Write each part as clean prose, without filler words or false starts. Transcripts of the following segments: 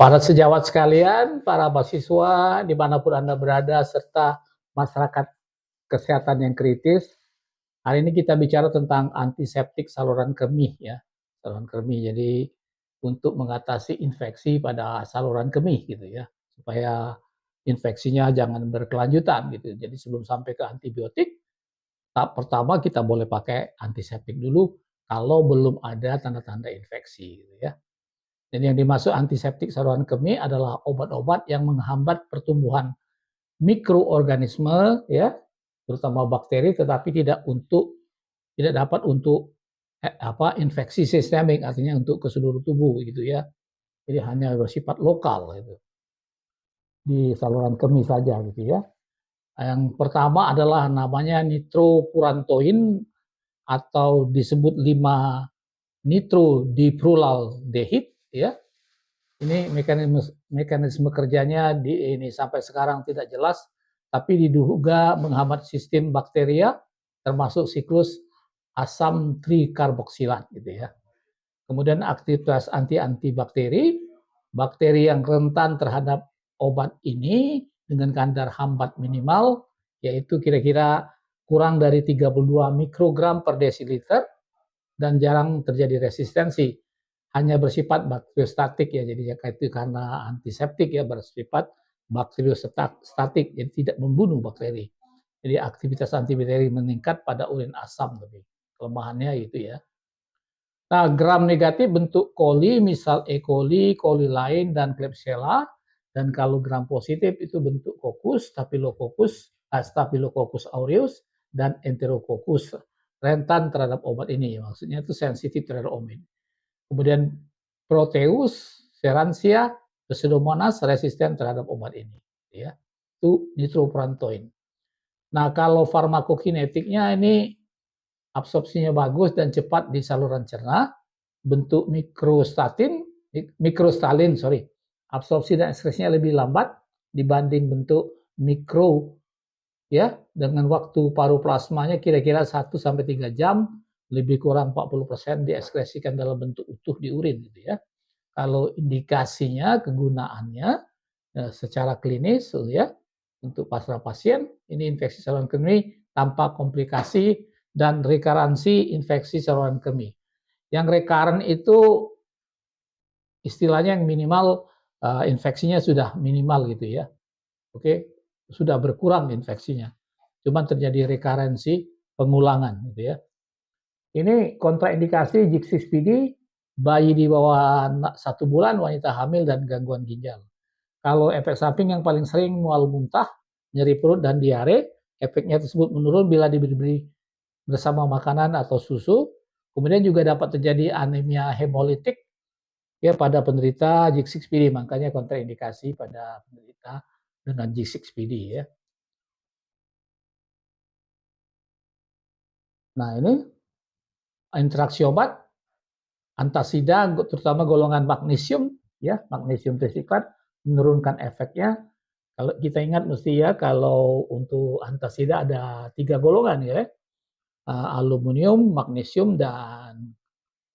Para sejawat sekalian, para mahasiswa dimanapun Anda berada, serta masyarakat kesehatan yang kritis, hari ini kita bicara tentang antiseptik saluran kemih ya, saluran kemih. Jadi untuk mengatasi infeksi pada saluran kemih gitu ya, supaya infeksinya jangan berkelanjutan gitu. Jadi sebelum sampai ke antibiotik, tahap pertama kita boleh pakai antiseptik dulu kalau belum ada tanda-tanda infeksi gitu ya. Dan yang dimaksud antiseptik saluran kemih adalah obat-obat yang menghambat pertumbuhan mikroorganisme ya, terutama bakteri, tetapi tidak dapat untuk infeksi sistemik, artinya untuk ke seluruh tubuh gitu ya. Jadi hanya bersifat lokal gitu di saluran kemih saja gitu ya. Yang pertama adalah namanya nitrofurantoin atau disebut 5 nitrodiprulaldehyde ya. Ini mekanisme kerjanya ini sampai sekarang tidak jelas, tapi diduga menghambat sistem bakteria termasuk siklus asam trikarboksilat gitu ya. Kemudian aktivitas antibakteri, bakteri yang rentan terhadap obat ini dengan kadar hambat minimal yaitu kira-kira kurang dari 32 mikrogram per desiliter dan jarang terjadi resistensi. Hanya bersifat bakteriostatik ya, jadi itu karena antiseptik ya, bersifat bakteriostatik, jadi tidak membunuh bakteri. Jadi aktivitas antibakteri meningkat pada urin asam lebih. Kelemahannya itu ya. Nah, gram negatif bentuk coli, misal E. coli, coli lain, dan Klebsiella. Dan kalau gram positif itu bentuk Coccus, Staphylococcus aureus, dan Enterococcus. Rentan terhadap obat ini, maksudnya itu sensitif terhadap obat. Kemudian Proteus, Serrancia, Pseudomonas resisten terhadap obat ini. Ya, itu nitrofurantoin. Nah, kalau farmakokinetiknya ini absorpsinya bagus dan cepat di saluran cerna, bentuk mikrostalin, absorpsi dan ekskresinya lebih lambat dibanding bentuk mikro ya, dengan waktu paru plasmanya kira-kira 1-3 jam, lebih kurang 40% diekskresikan dalam bentuk utuh di urin gitu ya. Kalau indikasinya, kegunaannya secara klinis ya, untuk pasien ini infeksi saluran kemih tanpa komplikasi dan rekaransi infeksi saluran kemih. Yang recurrent itu istilahnya yang minimal infeksinya sudah minimal gitu ya. Oke, sudah berkurang infeksinya. Cuma terjadi rekarensi pengulangan gitu ya. Ini kontraindikasi G6PD bayi di bawah 1 bulan, wanita hamil, dan gangguan ginjal. Kalau efek samping yang paling sering mual muntah, nyeri perut, dan diare, efeknya tersebut menurun bila diberi bersama makanan atau susu. Kemudian juga dapat terjadi anemia hemolitik ya pada penderita G6PD, makanya kontraindikasi pada penderita dengan G6PD ya. Nah, ini interaksi obat antasida terutama golongan magnesium ya, magnesium trisikat menurunkan efeknya. Kalau kita ingat mesti ya, kalau untuk antasida ada 3 golongan ya. Aluminium, magnesium, dan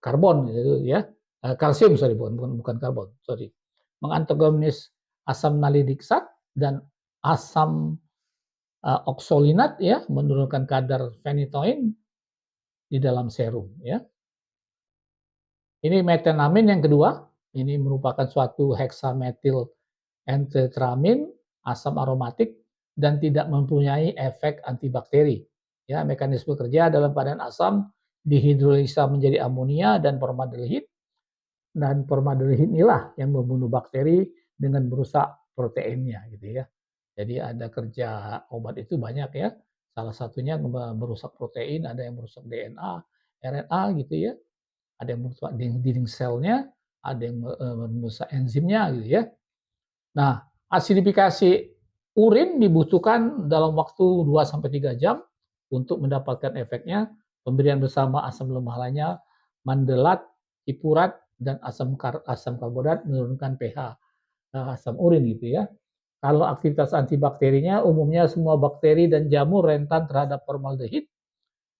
karbon gitu ya. Kalsium bukan karbon, sorry. Mengantagonis asam nalidiksat dan asam oksolinat ya, menurunkan kadar phenytoin di dalam serum ya. Ini metenamin yang kedua, ini merupakan suatu heksametil entetramin, asam aromatik, dan tidak mempunyai efek antibakteri. Ya, mekanisme kerja dalam keadaan asam dihidrolisa menjadi amonia dan formaldehid, dan formaldehid inilah yang membunuh bakteri dengan merusak proteinnya gitu ya. Jadi ada kerja obat itu banyak ya. Salah satunya merusak protein, ada yang merusak DNA, RNA gitu ya. Ada yang merusak dinding selnya, ada yang merusak enzimnya gitu ya. Nah, asidifikasi urin dibutuhkan dalam waktu 2-3 jam untuk mendapatkan efeknya. Pemberian bersama asam lemah lainnya, mandelat, hipurat, dan asam karbonat menurunkan pH asam urin gitu ya. Kalau aktivitas antibakterinya umumnya semua bakteri dan jamur rentan terhadap formaldehid,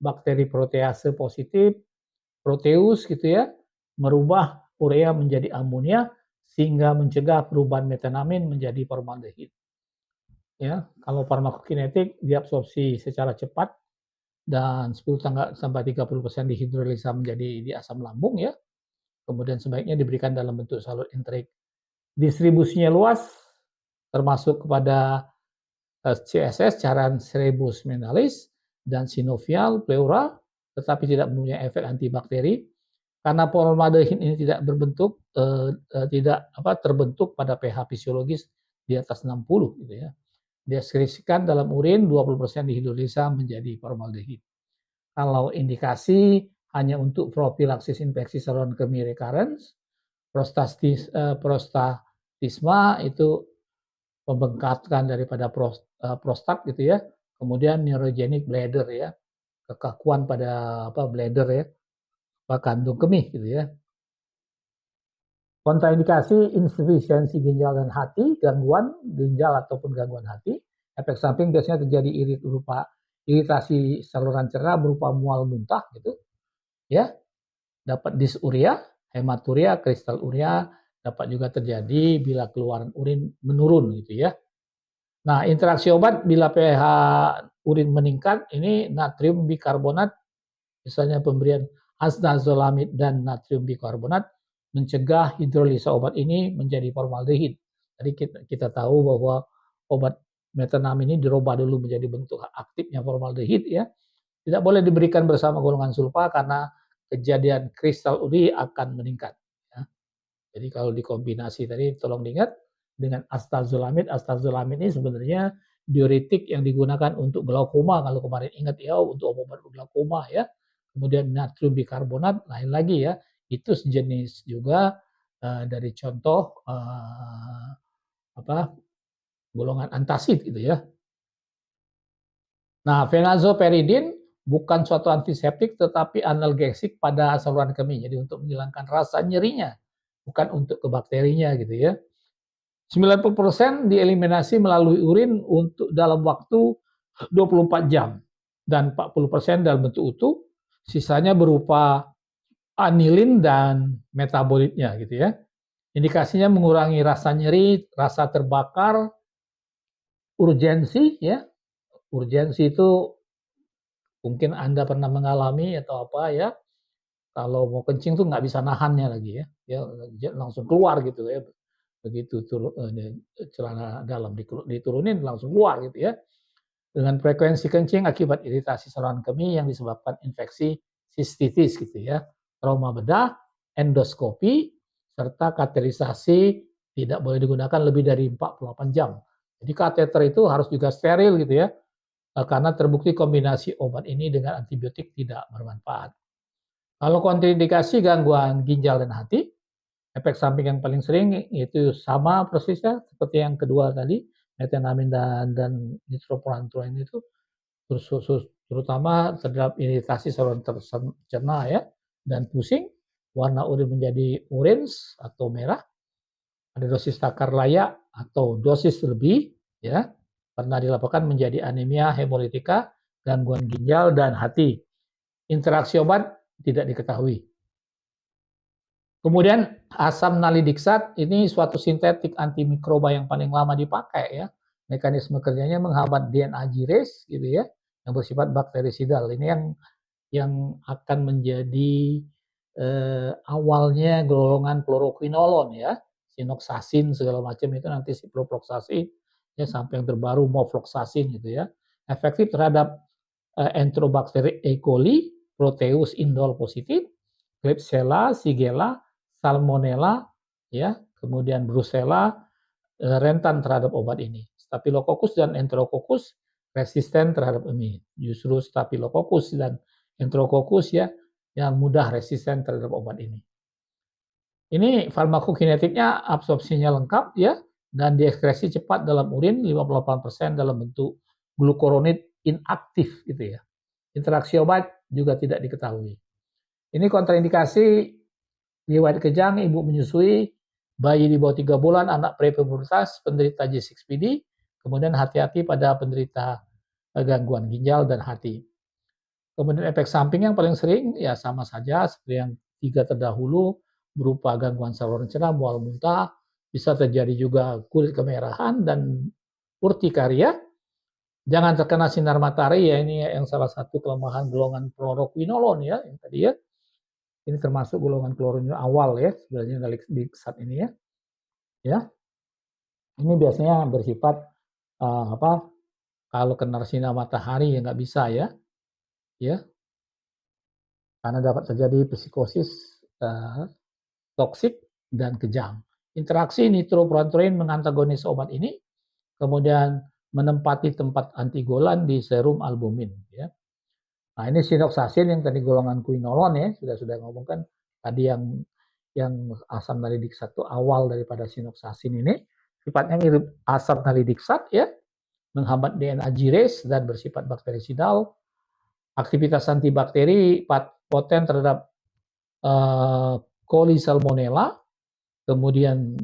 bakteri protease positif, proteus gitu ya, merubah urea menjadi amonia sehingga mencegah perubahan metanamin menjadi formaldehid. Ya, kalau farmakokinetik diabsorpsi secara cepat dan 10 sampai 30% dihidrolisa menjadi di asam lambung ya. Kemudian sebaiknya diberikan dalam bentuk salur enterik. Distribusinya luas termasuk kepada CSS, cairan cerebus menalis dan sinovial pleura, tetapi tidak mempunyai efek antibakteri karena formaldehid ini tidak terbentuk pada pH fisiologis di atas 60 gitu ya. Dieskripsikan dalam urin 20% dihidrolisa menjadi formaldehid. Kalau indikasi hanya untuk profilaksis infeksi saluran kemih recurrence, prostatisma itu pembengkakan daripada prostat gitu ya. Kemudian neurogenic bladder ya, kekakuan pada bladder ya, kandung kemih gitu ya. Kontraindikasi insufisiensi ginjal dan hati, gangguan ginjal ataupun gangguan hati. Efek samping biasanya terjadi berupa iritasi saluran cerna berupa mual muntah gitu. Ya, dapat disuria, hematuria, kristal urea, dapat juga terjadi bila keluaran urin menurun gitu ya. Nah, interaksi obat bila pH urin meningkat ini natrium bikarbonat, misalnya pemberian asdazolamid dan natrium bikarbonat mencegah hidrolisa obat ini menjadi formaldehid. Jadi kita tahu bahwa obat metanamin ini dirubah dulu menjadi bentuk aktifnya formaldehid ya. Tidak boleh diberikan bersama golongan sulfa karena kejadian kristal uri akan meningkat. Ya. Jadi kalau dikombinasi tadi tolong diingat dengan astazolamid. Astazolamid ini sebenarnya diuretik yang digunakan untuk glaukoma. Kalau kemarin ingat ya untuk obat glaukoma ya. Kemudian natrium bikarbonat lain lagi ya. Itu sejenis juga dari contoh golongan antasid gitu ya. Nah, fenazoperidin bukan suatu antiseptik tetapi analgesik pada saluran kemih. Jadi untuk menghilangkan rasa nyerinya, bukan untuk ke bakterinya gitu ya. 90% dieliminasi melalui urin untuk dalam waktu 24 jam dan 40% dalam bentuk utuh, sisanya berupa anilin dan metabolitnya gitu ya. Indikasinya mengurangi rasa nyeri, rasa terbakar, urgensi ya. Urgensi itu mungkin Anda pernah mengalami atau apa ya, kalau mau kencing tuh nggak bisa nahannya lagi ya langsung keluar gitu ya. Begitu celana dalam diturunin langsung keluar gitu ya. Dengan frekuensi kencing akibat iritasi saluran kemih yang disebabkan infeksi sistitis gitu ya. Trauma bedah, endoskopi, serta kateterisasi tidak boleh digunakan lebih dari 48 jam. Jadi kateter itu harus juga steril gitu ya. Karena terbukti kombinasi obat ini dengan antibiotik tidak bermanfaat. Kalau kontraindikasi gangguan ginjal dan hati, efek samping yang paling sering itu sama persisnya seperti yang kedua tadi, methenamine dan nitrofurantoin itu terutama terhadap iritasi saluran cerna ya dan pusing, warna urin menjadi orange atau merah, ada dosis takar layak atau dosis lebih ya, pernah dilaporkan menjadi anemia hemolitika, gangguan ginjal dan hati. Interaksi obat tidak diketahui. Kemudian asam nalidiksat ini suatu sintetik antimikroba yang paling lama dipakai ya. Mekanisme kerjanya menghambat DNA girase gitu ya, yang bersifat bakterisidal. Ini yang akan menjadi awalnya golongan kloroquinolon ya, sinoxasin segala macam itu nanti ciprofloxacin ya sampai yang terbaru mofloxacin gitu ya. Efektif terhadap Enterobakteri E. coli, Proteus indole positif, Klebsiella, Shigella, Salmonella, ya, kemudian Brucella rentan terhadap obat ini. Staphylococcus dan Enterococcus resisten terhadap ini. Justru Staphylococcus dan Enterococcus ya yang mudah resisten terhadap obat ini. Ini farmakokinetiknya absorpsinya lengkap ya dan diekskresi cepat dalam urin 58% dalam bentuk glukuronid inaktif gitu ya. Interaksi obat juga tidak diketahui. Ini kontraindikasi riwayat kejang, ibu menyusui, bayi di bawah 3 bulan, anak prepubertas, penderita G6PD, kemudian hati-hati pada penderita gangguan ginjal dan hati. Kemudian efek samping yang paling sering ya sama saja seperti yang 3 terdahulu berupa gangguan saluran cerna, mual muntah, bisa terjadi juga kulit kemerahan dan urtikaria. Jangan terkena sinar matahari ya, ini yang salah satu kelemahan golongan fluoroquinolone ya, yang tadi ya. Ini termasuk golongan klorinil awal ya, sebenarnya dari saat ini ya. Ya, ini biasanya bersifat apa? Kalau kena sinar matahari ya nggak bisa ya, ya, karena dapat terjadi psikosis toksik dan kejang. Interaksi nitrofurantoin mengantagonis obat ini, kemudian menempati tempat antigolan di serum albumin. Ya. Nah ini sinoxacin yang tadi golongan quinolone ya, sudah ngomongkan tadi yang asam nalidik satu awal daripada sinoxacin ini, sifatnya mirip asam nalidiksat ya, menghambat DNA girase dan bersifat bakterisidal. Aktivitas antibakteri poten terhadap Coli salmonella, kemudian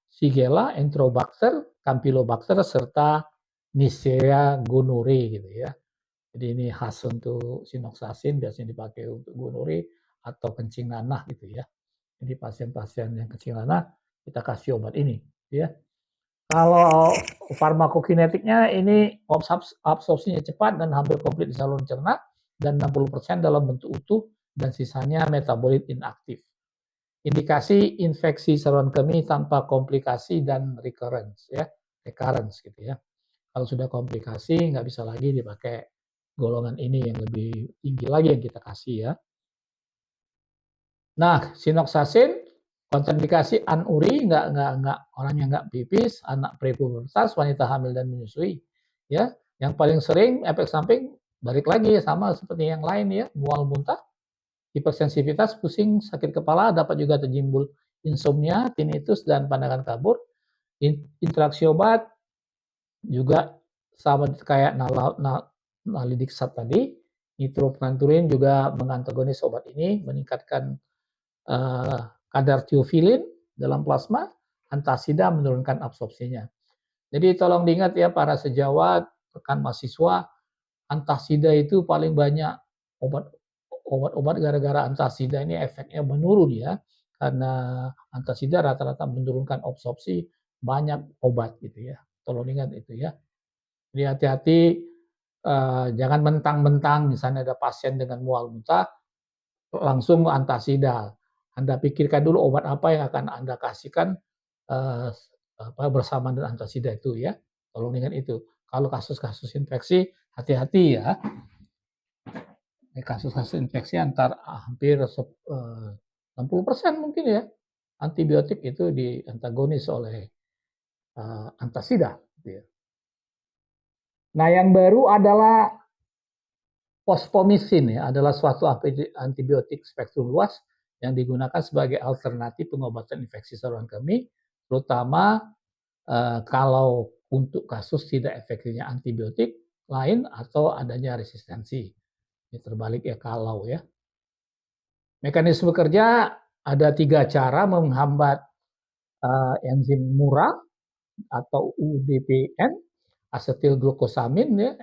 Shigella, Enterobacter, Campylobacter, serta Neisseria gonorrhoeae gitu ya. Jadi ini khas untuk sinoxacin, biasanya dipakai untuk gonorrhoeae atau kencing nanah gitu ya. Jadi pasien-pasien yang kencing nanah kita kasih obat ini ya. Kalau farmakokinetiknya ini absorpsinya cepat dan hampir komplit di saluran cerna dan 60% dalam bentuk utuh dan sisanya metabolit inaktif. Indikasi infeksi saluran kemih tanpa komplikasi dan recurrence gitu ya. Kalau sudah komplikasi nggak bisa lagi dipakai golongan ini yang lebih tinggi lagi yang kita kasih ya. Nah, sinoxacin kontraindikasi anuri, nggak orangnya nggak pipis, anak prepubertas, wanita hamil dan menyusui. Ya, yang paling sering efek samping balik lagi sama seperti yang lain ya, mual muntah, hipersensitivitas, pusing, sakit kepala, dapat juga terjimbul insomnia, tinnitus dan pandangan kabur. Interaksi obat juga sama kayak nalidiksat tadi, nitrofurantoin juga mengantagonis obat ini, meningkatkan kadar tiofilin dalam plasma, antasida menurunkan absorpsinya. Jadi tolong diingat ya para sejawat, rekan mahasiswa, antasida itu paling banyak obat-obat gara-gara antasida ini efeknya menurun ya, karena antasida rata-rata menurunkan absorpsi banyak obat gitu ya. Tolong ingat itu ya. Jadi hati-hati, jangan mentang-mentang misalnya ada pasien dengan mual muntah langsung antasida. Anda pikirkan dulu obat apa yang akan Anda kasihkan bersama dengan antasida itu ya. Tolong ingat itu. Kalau kasus-kasus infeksi hati-hati ya. Kasus-kasus infeksi hampir 60% mungkin ya. Antibiotik itu diantagonis oleh antasida. Gitu ya. Nah yang baru adalah fosfomisin ya, adalah suatu antibiotik spektrum luas yang digunakan sebagai alternatif pengobatan infeksi saluran kemih, terutama kalau untuk kasus tidak efektifnya antibiotik lain atau adanya resistensi. Ini terbalik ya kalau ya. Mekanisme kerja ada 3 cara menghambat enzim murah atau UDPN, asetilglukosamin ya,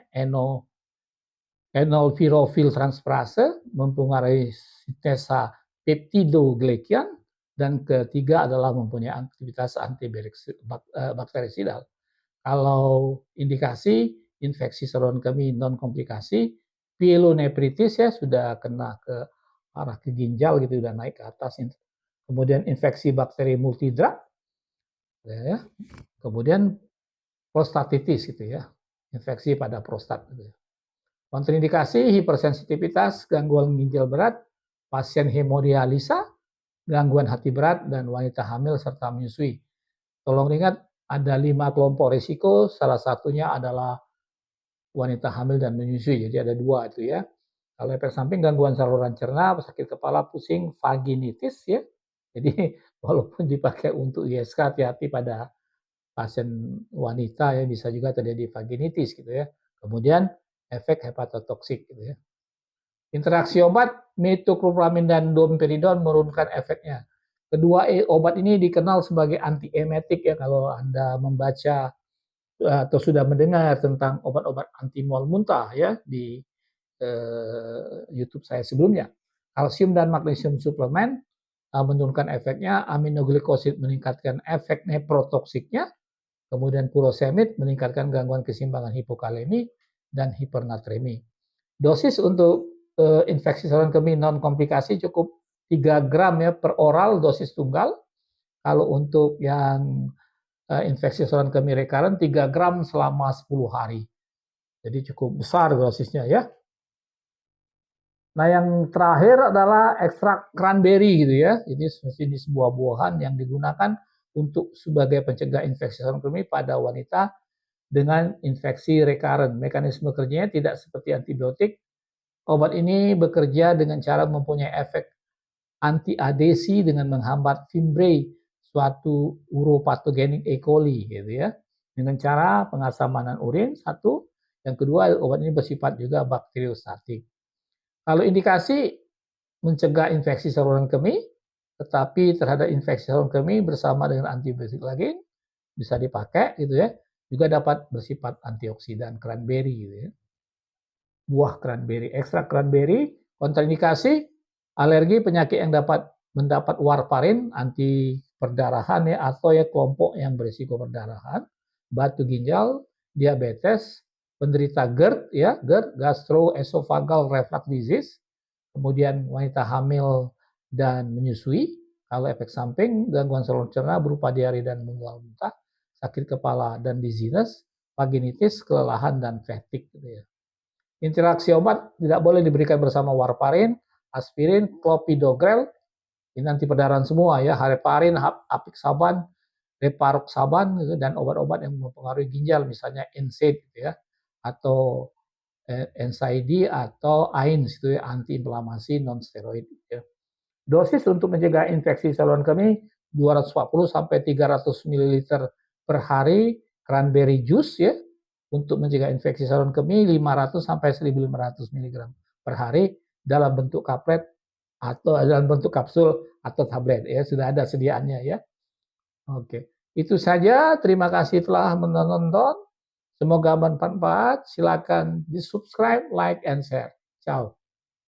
enolvirofil transferase mempengaruhi sintesa peptidoglycan, dan ketiga adalah mempunyai aktivitas antibakterisidal. Kalau indikasi infeksi saluran kemih non komplikasi, pielonefritis ya sudah kena ke arah ke ginjal gitu, udah naik ke atas. Kemudian infeksi bakteri multidrug, ya. Kemudian prostatitis gitu ya, infeksi pada prostat gitu ya. Kontraindikasi hipersensitivitas, gangguan ginjal berat, pasien hemodialisa, gangguan hati berat, dan wanita hamil serta menyusui. Tolong ingat ada 5 kelompok risiko, salah satunya adalah wanita hamil dan menyusui. Jadi ada 2 itu ya. Kalau efek samping gangguan saluran cerna, sakit kepala, pusing, vaginitis ya. Jadi walaupun dipakai untuk ISK, hati-hati pada pasien wanita ya, bisa juga terjadi vaginitis gitu ya. Kemudian efek hepatotoksik gitu ya. Interaksi obat metoclopramid dan domperidon menurunkan efeknya. Kedua obat ini dikenal sebagai antiemetik ya, kalau Anda membaca atau sudah mendengar tentang obat-obat anti mual muntah ya di YouTube saya sebelumnya. Kalsium dan magnesium suplemen menurunkan efeknya, aminoglikosid meningkatkan efek neprotoksiknya, kemudian furosemid meningkatkan gangguan keseimbangan hipokalemi dan hipernatremi. Dosis untuk infeksi saluran kemih non komplikasi cukup 3 gram ya per oral dosis tunggal. Kalau untuk yang infeksi saluran kemih recurrent 3 gram selama 10 hari. Jadi cukup besar dosisnya ya. Nah, yang terakhir adalah ekstrak cranberry gitu ya. Ini jenis buah-buahan yang digunakan untuk sebagai pencegah infeksi saluran kemih pada wanita dengan infeksi recurrent. Mekanisme kerjanya tidak seperti antibiotik. Obat ini bekerja dengan cara mempunyai efek anti-adesi dengan menghambat fimbre suatu uropatogenik E. coli gitu ya. Dengan cara pengasamanan urin satu, yang kedua obat ini bersifat juga bakteriostatik. Kalau indikasi mencegah infeksi saluran kemih, tetapi terhadap infeksi saluran kemih bersama dengan antibiotik lagi bisa dipakai gitu ya. Juga dapat bersifat antioksidan cranberry gitu ya. Buah cranberry, ekstrak cranberry, kontraindikasi alergi penyakit yang dapat mendapat warfarin anti perdarahan ya atau ya kelompok yang berisiko perdarahan, batu ginjal, diabetes, penderita GERD ya, GERD gastroesophageal reflux disease, kemudian wanita hamil dan menyusui, kalau efek samping gangguan saluran cerna berupa diare dan mual muntah, sakit kepala dan dizziness, vaginitis, kelelahan dan fatigue gitu ya. Interaksi obat tidak boleh diberikan bersama warfarin, aspirin, clopidogrel, ini anti perdarahan semua ya, heparin, apixaban, rivaroxaban gitu, dan obat-obat yang mempengaruhi ginjal misalnya NSAID gitu ya, atau NSAID atau AINS itu ya, antiinflamasi non steroid gitu ya. Dosis untuk mencegah infeksi saluran kemih 240 sampai 300 ml per hari cranberry juice ya. Untuk mencegah infeksi saluran kemih 500 sampai 1.500 mg per hari dalam bentuk kaplet atau dalam bentuk kapsul atau tablet ya, sudah ada sediaannya ya. Oke, itu saja. Terima kasih telah menonton. Semoga bermanfaat. Silakan di subscribe, like, and share. Ciao.